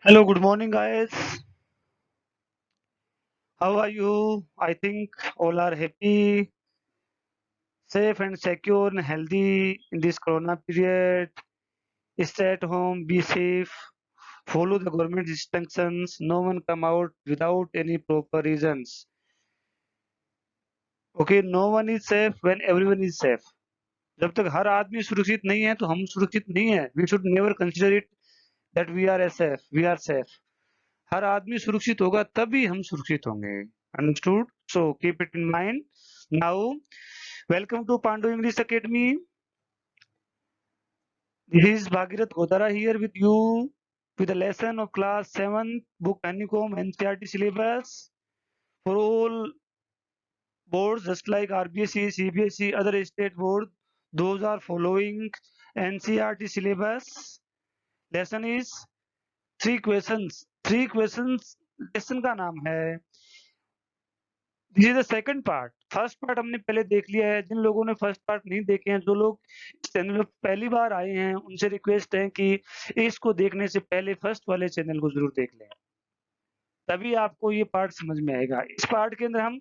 Hello, good morning, guys. How are you? I think all are happy, safe, and secure and healthy in this corona period. Stay at home, be safe, follow the government instructions. No one come out without any proper reasons. Okay, no one is safe when everyone is safe. जब तक हर आदमी सुरक्षित नहीं है तो हम सुरक्षित नहीं है. We should never consider it that we are safe. We are safe. हर आदमी सुरक्षित होगा तभी हम सुरक्षित होंगे. Understood? So keep it in mind. Now, welcome to Pandu English Academy. This is Bhagirath Godara here with you with a lesson of class 7 book Honeycomb NCERT syllabus for all boards just like RBSE, CBSE, other state board. Those are following NCERT syllabus. Lesson is three questions. Three questions. Lesson का नाम है. This is the second part. First part हमने पहले देख लिया है. जिन लोगों ने फर्स्ट पार्ट नहीं देखे हैं, जो लोग इस चैनल में पहली बार आए हैं, उनसे रिक्वेस्ट है कि इसको देखने से पहले फर्स्ट वाले चैनल को जरूर देख लें, तभी आपको ये पार्ट समझ में आएगा. इस पार्ट के अंदर हम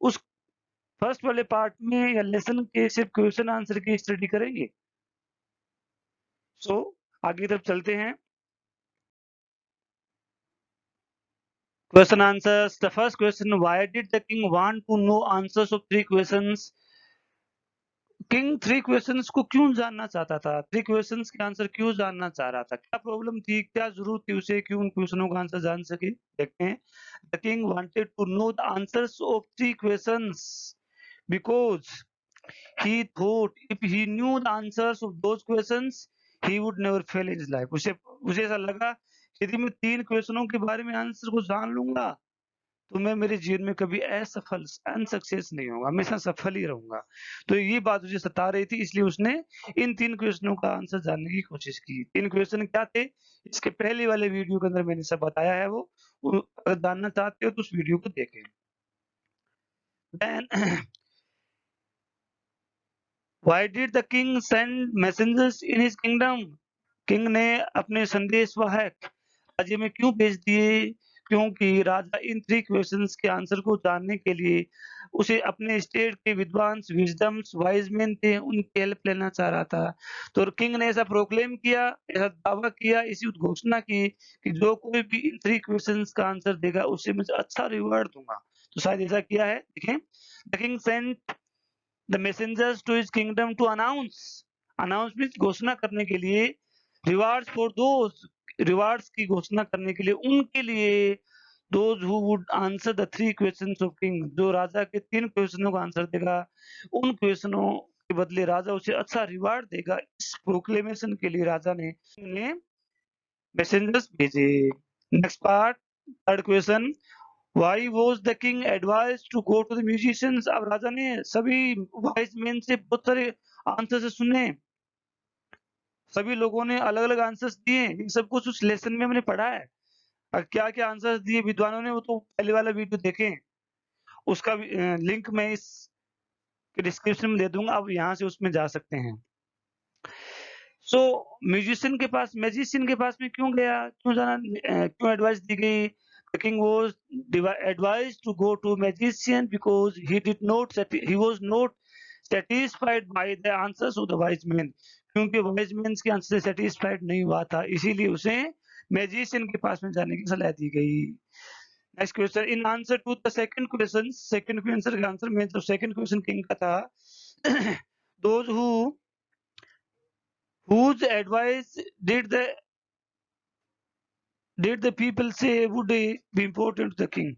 उस फर्स्ट वाले पार्ट में या लेसन के सिर्फ क्वेश्चन आंसर की स्टडी करेंगे. सो आगे तरफ चलते हैं. Question answers. The first question: why did the king want to know answers of three questions? King three questions को क्यों जानना चाहता था? थ्री क्वेश्चंस के आंसर क्यों जानना चाह रहा था? क्या प्रॉब्लम थी? क्या जरूरत थी उसे कि उन क्वेश्चनों का आंसर जान सके? देखते हैं. The king wanted to know the answers of three questions because he thought if he knew the answers of those questions he would never fail in his life. उसे उसे ऐसा लगा कि यदि मैं तीन क्वेश्चनों के बारे में आंसर को जान लूंगा तो मैं मेरे जीवन में कभी असफल अनसक्सेस नहीं होगा, हमेशा सफल ही रहूंगा. तो ये बात मुझे सता रही थी, इसलिए उसने इन तीन क्वेश्चनों का आंसर जानने की कोशिश की. तीन क्वेश्चन क्या थे? इसके पहले वाले वीडियो के अंदर मैंने सब बताया है. वो अगर जानना चाहते हो तो उस वीडियो को देखें. Then why did the king send messengers in his kingdom? King ने अपने संदेशवाहक राज्य में क्यों भेज दिए? क्योंकि राजा इन थ्री क्वेश्चंस के आंसर को जानने के लिए उसे अपने स्टेट के विद्वान विजडम्स वाइज मैन थे, उनकी हेल्प लेना चाह रहा था. तो किंग ने ऐसा प्रोक्लेम किया, ऐसा दावा किया, इसी उद्घोषणा की कि जो कोई भी इन थ्री क्वेश्चंस का आंसर देगा उसे मैं अच्छा रिवार्ड दूंगा. तो शायद ऐसा किया है. देखें. The king sent the messengers to his kingdom to announce means घोषणा करने के लिए, रिवार्ड्स फॉर दोज रिवार्ड्स की घोषणा करने के लिए, उनके लिए, those who would answer the three questions of king, जो राजा के तीन क्वेश्चनों का आंसर देगा, उन क्वेश्चनों के बदले राजा उसे अच्छा रिवार्ड देगा. इस प्रोक्लेमेशन के लिए राजा ने मैसेंजर्स भेजे. Next part, third question. Why was the king advised to go to the musicians? अब राजा ने सभी वाइज मैन से बहुत सारे आंसर सुने. सभी लोगों ने अलग अलग आंसर्स दिए. इन सब कुछ उस लेसन में हमने पढ़ा है. और क्या क्या आंसर्स दिए विद्वानों ने वो तो पहले वाला वीडियो देखें. उसका लिंक मैं इस डिस्क्रिप्शन में दे दूंगा, आप यहाँ से उसमें जा सकते हैं. सो मैजिशियन के पास में क्यों गया? क्यों जाना? क्यों एडवाइस दी गई? The king was advised to go to magician because he was not satisfied by the answers of the wise men. क्योंकि wise men के आंसर से satisfied नहीं हुआ था, इसीलिए उसे मैजिशियन के पास में जाने की सलाह दी गई. Next question. In answer to the second question का आंसर में जो सेकंड क्वेश्चन किंग का था, those whose advice did the people say would be important to the king.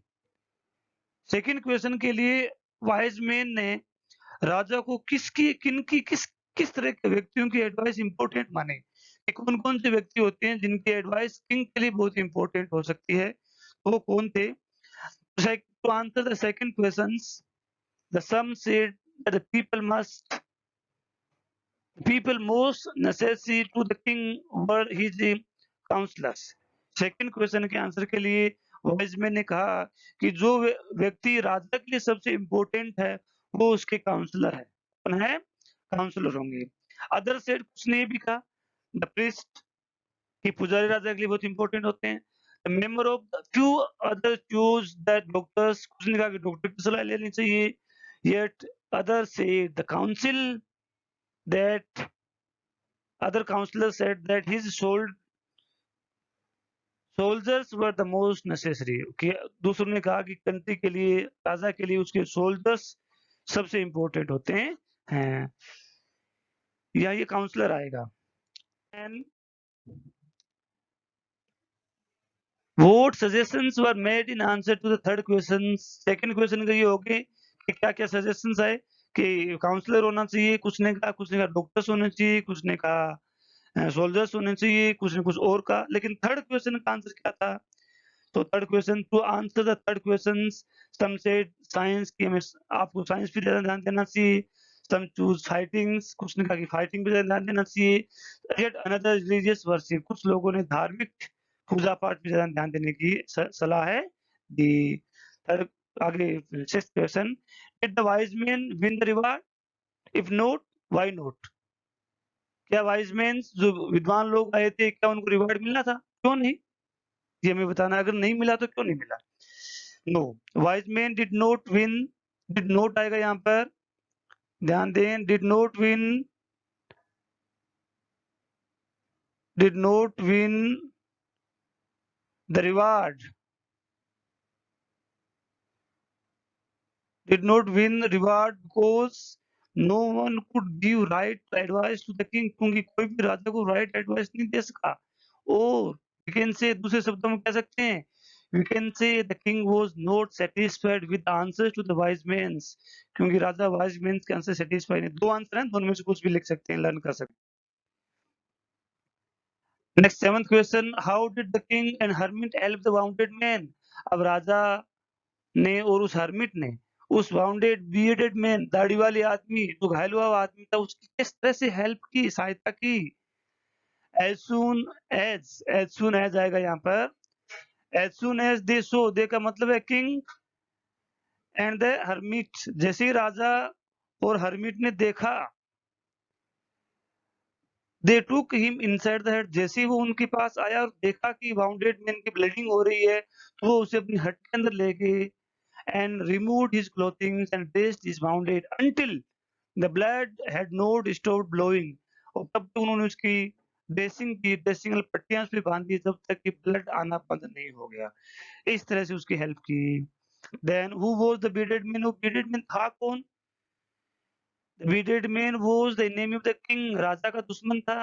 Second question के लिए वाइज मैन ने राजा को किस तरह के व्यक्तियों की एडवाइस इंपॉर्टेंट माने, कि कौन कौन से व्यक्ति होते हैं जिनकी एडवाइस किंग के लिए बहुत इंपॉर्टेंट हो सकती है, वो कौन थे? To answer the second questions, the some said that the people most necessary to the king were his counselors. Second question के आंसर के लिए वाइजमैन ने कहा कि जो व्यक्ति राजा के लिए सबसे इंपॉर्टेंट है वो उसके काउंसलर है. कौन है? काउंसलर होंगे. अदर सेड कुछ ने भी कहा, द प्रीस्ट, कि पुजारी राजा के लिए बहुत इंपॉर्टेंट होते हैं. member of the few others chose that doctors, कुछ ने कहा कि डॉक्टर की सलाह लेनी चाहिए, yet others say the council that other counselors said that his soldiers were the most necessary, कि दूसरों ने कहा कि कंट्री के लिए, राजा के लिए उसके सोल्जर्स सबसे इंपॉर्टेंट होते हैं। या ये काउंसलर आएगा। And What suggestions were made in answer to the third question? Second question का ये हो गया कि क्या-क्या सजेशंस आए कि काउंसलर होना चाहिए, कुछ ने कहा डॉक्टर्स होने चाहिए, कुछ ने कहा सोल्जर्स होने चाहिए, कुछ ने कुछ और कहा। लेकिन थर्ड क्वेश्चन का आंसर क्या था? तो third question, to answer the third questions some said science की हमें आपको साइंस पे ज़्यादा ध्यान देना चाहिए। सम चूज़ फाइटिंग्स, कुछ ने कहा कि फाइटिंग पे ज़्यादा ध्यान देना चाहिए। येट अनदर रिलीजियस वर्शिप, कुछ लोगों ने धार्मिक पूजा-पाठ पे ज़्यादा ध्यान देने की सलाह है दी। थर्ड आगे sixth question, did the wise main win the reward? If not, why not? क्या वाइज़ मेन्स जो विद्वान लोग आए थे, क्या उनको रिवार्ड मिलना था? क्यों नहीं? ये हमें बताना है, अगर नहीं मिला तो क्यों नहीं मिला? No, wise men did not आएगा यहाँ पर, ध्यान दें, did not win the reward, did not win reward because no one could give right advice to the king, क्योंकि कोई भी राजा को right advice नहीं दे सका। और we can say, दूसरे शब्दों में कह सकते हैं, we can say the king was not satisfied with the answers to the wise men, क्योंकि राजा wise men के आंसर satisfied नहीं। दो आंसर हैं, दोनों में से कुछ भी लिख सकते हैं, लर्न कर सकते हैं। Next seventh question, how did the king and hermit help the bounded man? अब राजा ने और उस हर्मिट ने उस वाउंडेड बियर्डेड मैन, दाढ़ी वाले आदमी, जो घायल हुआ आदमी था, उसकी किस तरह से हेल्प की, सहायता की? एज सून एज आएगा यहाँ पर, एज सून एज दे सो, दे का मतलब है किंग एंड द हर्मिट, जैसे ही राजा और हर्मिट ने देखा, दे टूक हिम इनसाइड द हट, जैसे ही वो उनके पास आया और देखा कि वाउंडेड मैन की ब्लीडिंग हो रही है, तो वो उसे अपनी हट के अंदर ले गए and removed his clothing and dressed his wounded until the blood had not stopped blowing, और तब तक उन्होंने उसकी ड्रेसिंग की, ड्रेसिंग पट्टियां उस पे बांधी जब तक कि ब्लड आना बंद नहीं हो गया। इस तरह से उसकी हेल्प की। Then who was the bearded man? वो bearded man था कौन? The bearded man was the enemy of the king, राजा का दुश्मन था।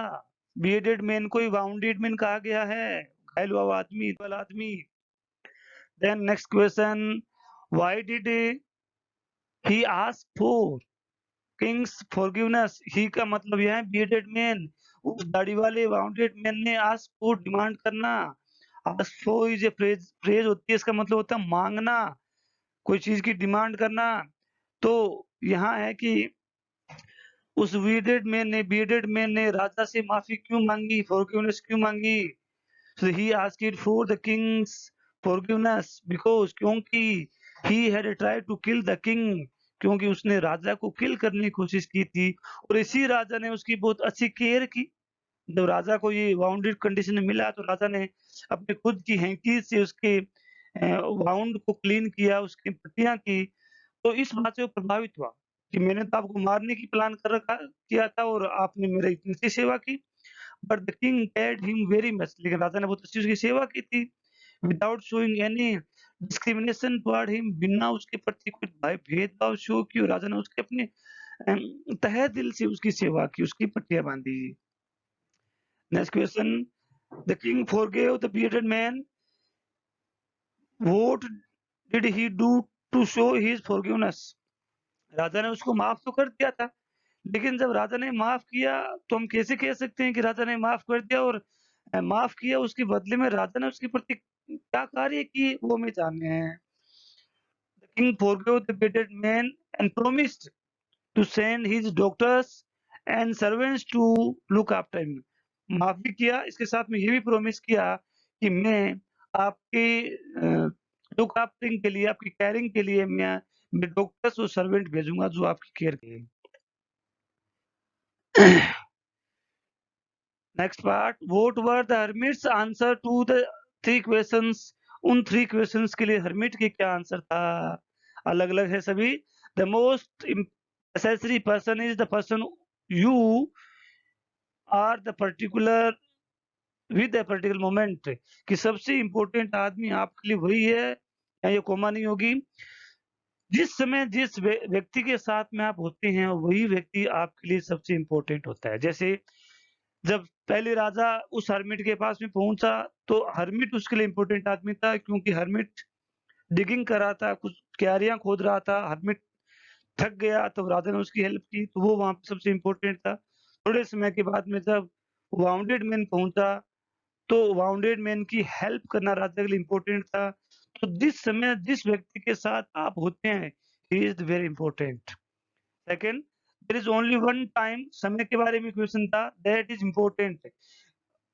bearded man को ही wounded man कहा गया है, घायल हुआ आदमी, वाला आदमी। Then next question, why did he ask for king's forgiveness? He का मतलब यह है bearded man, उस दाढ़ी वाले वाउंडेड मैन ने आस्क फॉर, डिमांड करना। Ask for is a phrase होती है, इसका मतलब होता है मांगना, कोई चीज की डिमांड करना। तो यहाँ है कि उस bearded मैन ने राजा से माफी क्यों मांगी, फॉरगिवनेस क्यों मांगी? So he asked for the king's forgiveness because क्योंकि he had tried to kill the king, क्योंकि उसने राजा को किल करने की कोशिश की थी और इसी राजा ने उसकी बहुत अच्छी केयर की। जब राजा को ये वाउंडेड कंडीशन में मिला तो राजा ने अपने खुद की हैंकी से उसके वाउंड को क्लीन किया, उसकी पट्टियां की। तो इस बात से वो प्रभावित हुआ कि मैंने तो आपको मारने की प्लान कर रखा किया था और आपने मेरी इतनी सी सेवा की। But the king paid him very much, लेकिन राजा ने बहुत अच्छी उसकी सेवा की थी, without showing any discrimination toward him, बिना उसके प्रति कुछ भेदभाव शो किए राजा ने उसके अपने तहे दिल से उसकी सेवा की, उसकी पट्टियां बांधी। Next question, the king forgave the bearded man, what did he do to show his forgiveness? राजा ने उसको माफ तो कर दिया था, लेकिन जब राजा ने माफ किया तो हम कैसे कह सकते हैं कि राजा ने माफ कर दिया, और माफ किया उसके बदले में राजा ने उसके प्रति क्या कार्य किए वो हमें जानने हैं। The king forgave the bearded man and promised to send his doctors and servants to look after him. माफ भी किया, इसके साथ में ये भी प्रॉमिस किया कि मैं आपके लुक आफ्टरिंग के लिए, आपकी केयरिंग के लिए मैं डॉक्टर्स और सर्वेंट भेजूंगा जो आपकी केयर करेंगे। Next part, what were the hermit's answer to the 3 questions, उन 3 क्वेश्चंस के लिए हर्मिट के क्या आंसर था? अलग-अलग है सभी। The most necessary person is the person you are the particular with a particular moment, कि सबसे इम्पोर्टेंट आदमी आपके लिए वही है, यहाँ ये कॉमा नहीं होगी। जिस समय जिस व्यक्ति के साथ में आप होते हैं, वही व्यक्ति आपके लिए सबसे इम्पोर्टेंट होता है। जैसे जब पहले राजा उस हर्मिट के पास में पहुँचा, तो हर्मिट उसके लिए इम्पोर्टेंट आदमी था, क्योंकि हर्मिट डिगिंग कर रहा था, कुछ क्यारियाँ खोद रहा था, हर्मिट थक गया तो राजा ने उसकी हेल्प की, तो वो वहाँ पे सबसे इम्पोर्टेंट था। थोड़े समय के बाद में जब वाउंडेड मैन पहुँचा, तो वाउंडेड मैन की हेल्प करना राजा के लिए इम्पोर्टेंट था। तो जिस समय जिस व्यक्ति के साथ आप होते हैं, he is very important. Second, there is only one time, समय के बारे में क्वेश्चन था, दैट इज़ इम्पोर्टेंट।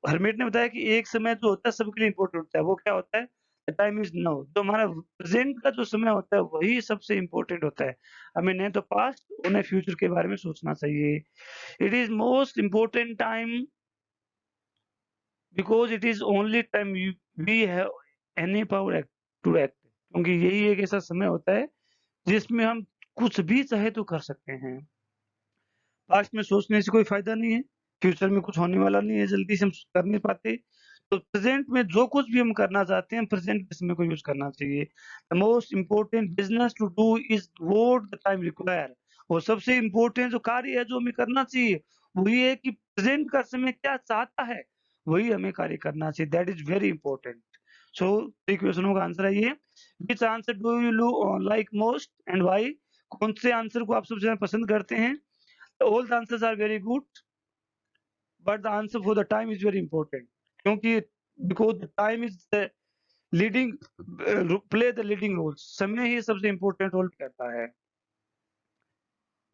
हरमीत ने बताया कि एक समय जो होता है सबके लिए इम्पोर्टेंट होता है, वो क्या होता है? The time is now. तो हमारा प्रेज़ेंट का जो समय होता है वही सबसे इम्पोर्टेंट होता है। हमें नहीं तो पास्ट और नहीं फ्यूचर के बारे में सोचना चाहिए। It is most important time because it is only time we have any power to act, क्योंकि यही एक ऐसा समय होता है जिसमें हम कुछ भी चाहे तो कर सकते हैं। पास्ट में सोचने से कोई फ़ायदा नहीं है, फ्यूचर में कुछ होने वाला नहीं है, जल्दी से हम कर नहीं पाते। तो प्रेज़ेंट में जो कुछ भी हम करना चाहते हैं, प्रेज़ेंट के समय को यूज़ करना चाहिए। The most important business to do is what the time require. और सबसे इम्पोर्टेंट जो कार्य है, जो हमें करना चाहिए, वो ये है कि प्रेज़ेंट का समय क्या चाहता है, वही हमें कार्य करना चाहिए। That is very important. So 3 क्वेश्चनों का आंसर है ये। Which answer do you like most and why? कौन से आंसर को आप सबसे ज़्यादा पसंद करते हैं? All the answers are very good, but the answer for the time is very important. क्योंकि because the time is the leading play the leading role. समय ही सबसे important रोल करता है।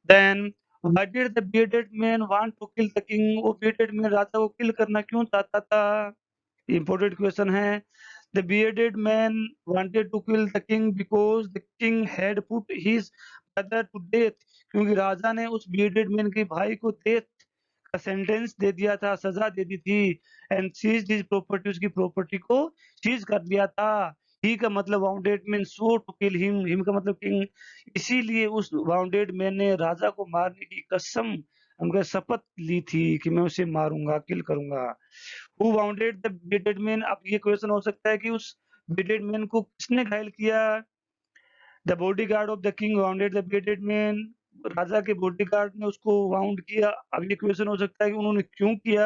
Then why did the bearded man want to kill the king? वो bearded man राजा को kill करना क्यों चाहता था? Important question है। The bearded man wanted to kill the king because the king had put his brother to death, क्योंकि राजा ने उस bearded man के भाई को death का सेंटेंस दे दिया था, सजा दे दी थी। एंड सीज्ड हिज प्रॉपर्टी, उसकी प्रॉपर्टी को सीज कर लिया था। ही का मतलब bounded man swore to kill him, him का मतलब किंग। इसीलिए उस वाउंडेड मैन ने राजा को मारने की कसम, उनका शपथ ली थी कि मैं उसे मारूंगा, किल करूंगा। Who bounded the bearded man? अब ये क्वेश्चन हो सकता है कि उस bearded मैन को किसने घायल किया? The bodyguard of the king wounded the bearded man. राजा के बॉडीगार्ड ने उसको वाउंड किया। अब ये क्वेश्चन हो सकता है कि उन्होंने क्यों किया?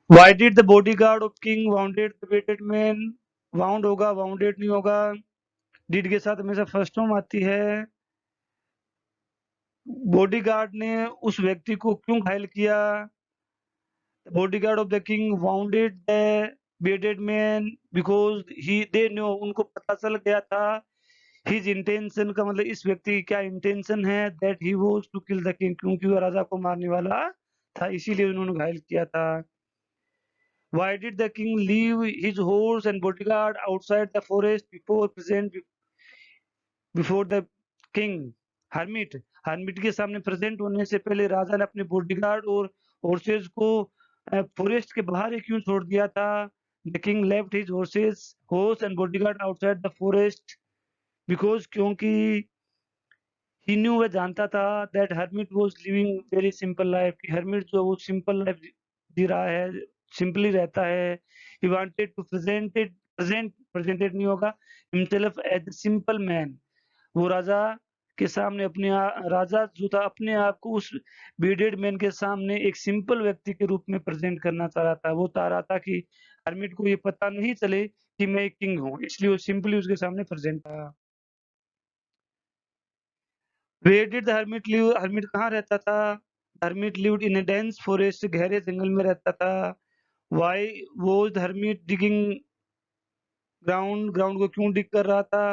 Why did the bodyguard of king wounded the bearded man? Wound होगा, वाउंडेड नहीं होगा। डिड के साथ हमेशा फर्स्ट फॉर्म आती है। बॉडीगार्ड ने उस व्यक्ति को क्यों घायल किया? Bodyguard of the king wounded the bearded man because he they know, उनको पता चल गया था हिज इंटेंशन का मतलब इस व्यक्ति की क्या इंटेंशन है, that he was to kill the king, क्योंकि वो राजा को मारने वाला था, इसीलिए उन्होंने घायल किया था। Why did the king leave his horse and bodyguard outside the forest before the king? Hermit, hermit के सामने प्रेजेंट होने से पहले राजा ने अपने बॉडीगार्ड और हॉर्सेस को फॉरेस्ट के बाहर ही क्यों छोड़ दिया था? The king left his horse and bodyguard outside the forest because, क्योंकि ही न्यू, वह जानता था that hermit was living very simple life, कि हर्मिट जो वो सिंपल लाइफ जी रहा है, सिंपली रहता है। ही वांटेड टू प्रेजेंटेड नहीं होगा, himself as a simple man. वो राजा के सामने राजा जो था अपने आप को उस बीडेड मैन के सामने एक सिंपल व्यक्ति के रूप में प्रेजेंट करना चाह रहा था। वो चाह रहा था कि हर्मिट को ये पता नहीं चले कि मैं एक किंग हूँ, इसलिए वो सिंपली उसके सामने प्रेजेंट था। Where did the hermit live? Hermit कहाँ रहता था? Hermit lived in a dense forest, गहरे जंगल में रहता था। Why was the hermit digging ground? Ground को क्यों डिग कर रहा था?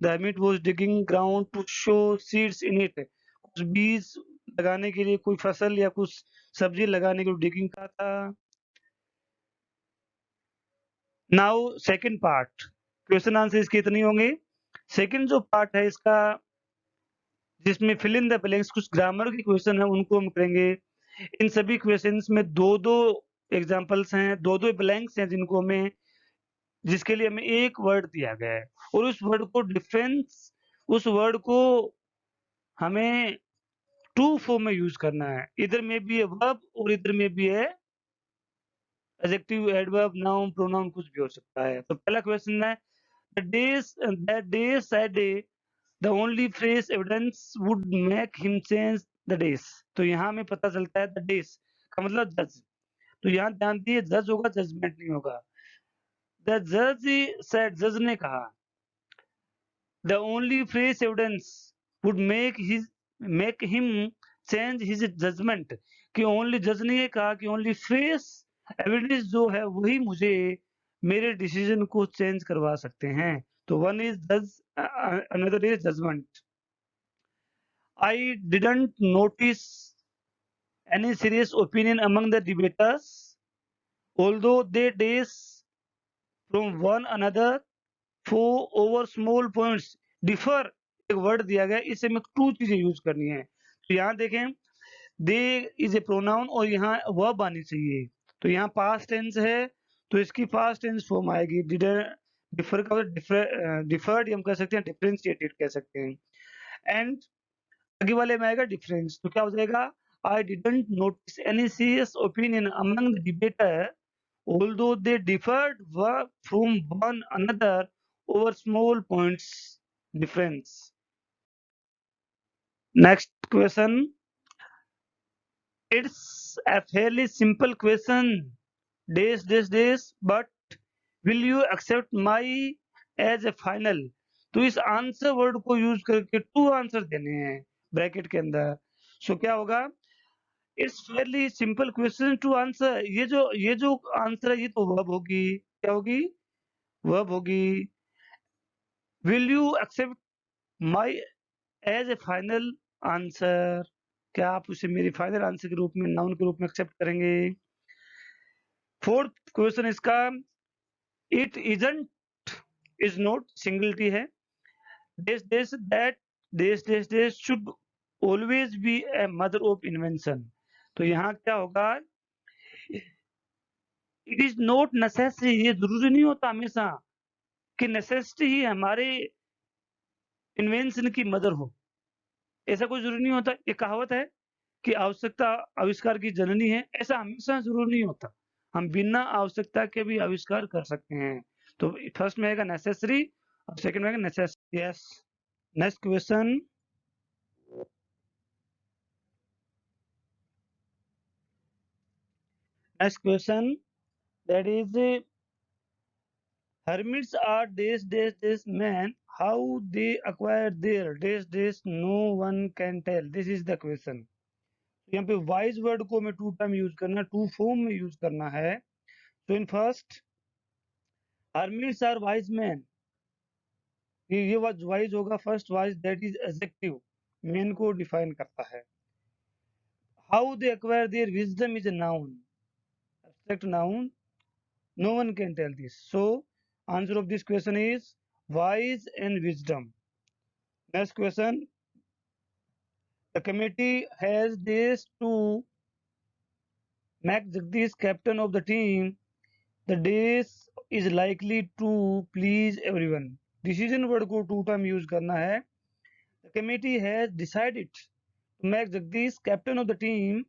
The hermit was digging ground to sow seeds in it, कुछ बीज लगाने के लिए, कोई फसल या कुछ सब्जी लगाने के लिए डिगिंग का था। Now second part, question answer इसके इतने ही होंगे। सेकंड जो पार्ट है इसका, जिसमें फिल इन द ब्लैंक्स, कुछ ग्रामर के क्वेश्चन है उनको हम करेंगे। इन सभी क्वेश्चंस में 2-2 एग्जांपल्स हैं, 2-2 ब्लैंक्स हैं जिसके लिए हमें एक वर्ड दिया गया है और उस वर्ड को हमें टू फॉर्म में यूज़ करना है। इधर में भी है वर्ब और इधर में भी है एडजेक्टिव, एडवर्ब, नाउन, प्रोनाउन कुछ भी हो सकता है। तो पहला क्वेश्चन है that day Saturday the only phrase evidence would make him change the days। तो यहाँ हमें पता चलता है the days का मतलब जज। तो यहाँ ध्यान दिए जज होगा, जजमेंट नहीं होगा। The judge said, जज ने कहा the only phrase evidence would make him change his judgment। कि ओनली जज ने ये कहा कि ओनली फेस एविडेंस जो है वही मुझे मेरे डिसीजन को चेंज करवा सकते हैं। तो वन इज जज, another is judgement. I didn't notice any serious opinion among the debaters, although they days from one another for over small points differ। एक वर्ड दिया गया, इससे हमें टू चीजें यूज करनी है। तो यहाँ देखें दे इज ए प्रोनाउन और यहाँ वर्ब आनी चाहिए। तो यहाँ पास्ट टेंस है तो इसकी पास्ट टेंस फॉर्म आएगी डिफर का डिफर्ड हम कह सकते हैं, डिफरेंशिएटेड कह सकते हैं। एंड आगे वाले में आएगा डिफरेंस, तो क्या हो जाएगा I didn't notice any serious opinion among the debater although they differed from one another over small points difference। Next question, it's a fairly simple question, days but will you accept my as a final। तो इस answer word को use करके two answer देने हैं bracket के अंदर। So क्या होगा, it's fairly simple question to answer. ये जो आंसर है ये तो वर्ब होगी, क्या होगी, वर्ब होगी। Will you accept my as a final answer, क्या आप उसे मेरी फाइनल आंसर के रूप में, नाउन के रूप में एक्सेप्ट करेंगे। फोर्थ क्वेश्चन इसका, इट इजंट इज नॉट सिंगलिटी है, this should always be a mother of invention. तो यहाँ क्या होगा, इट इज नॉट नेसेसरी, ये जरूरी नहीं होता हमेशा कि नेसेसिटी ही हमारे इन्वेंशन की मदर हो, ऐसा कोई जरूरी नहीं होता। ये कहावत है कि आवश्यकता आविष्कार की जननी है, ऐसा हमेशा जरूरी नहीं होता। हम बिना आवश्यकता के भी आविष्कार कर सकते हैं। तो फर्स्ट में आएगा नेसेसरी और सेकंड में आएगा necessary. Yes. Next question, that is hermits are days men, how they acquire their days no one can tell। this is the question। यहाँ पे वाइज वर्ड को हमें टू टाइम यूज करना, टू फॉर्म में use करना है। तो in first hermits are wise men, ये वाइज होगा, first wise that is adjective, main को डिफाइन करता है। How they acquire their wisdom is a noun, abstract noun, no one can tell this। so answer of this question is wise and wisdom। Next question, the committee has days to make Jagdish captain of the team, the days is likely to please everyone। Decision word को to time use करना है। The committee has decided to make Jagdish captain of the team,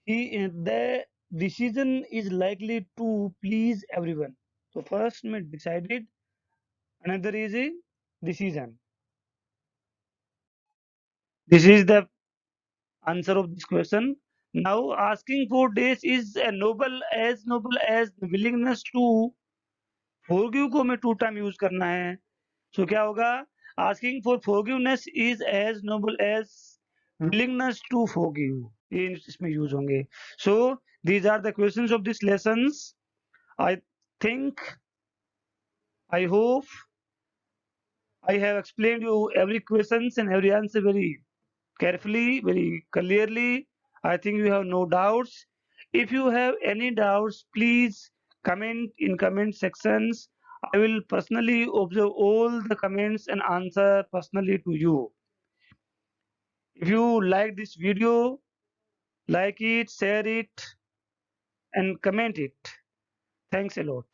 the decision is likely to please everyone। तो first में decided, another is a decision। This is the answer of this question। Now asking for days is a noble as willingness to forgive को हमें to time use करना है। सो क्या होगा, asking for forgiveness is as noble as willingness to forgive, ये इसमें use होंगे। सो these are the questions of this lessons। I think, I hope I have explained you every questions and every answer very carefully, very clearly। I think you have no doubts। If you have any doubts, please comment in comment sections। I will personally observe all the comments and answer personally to you। If you like this video, like it, share it, and comment it. Thanks a lot.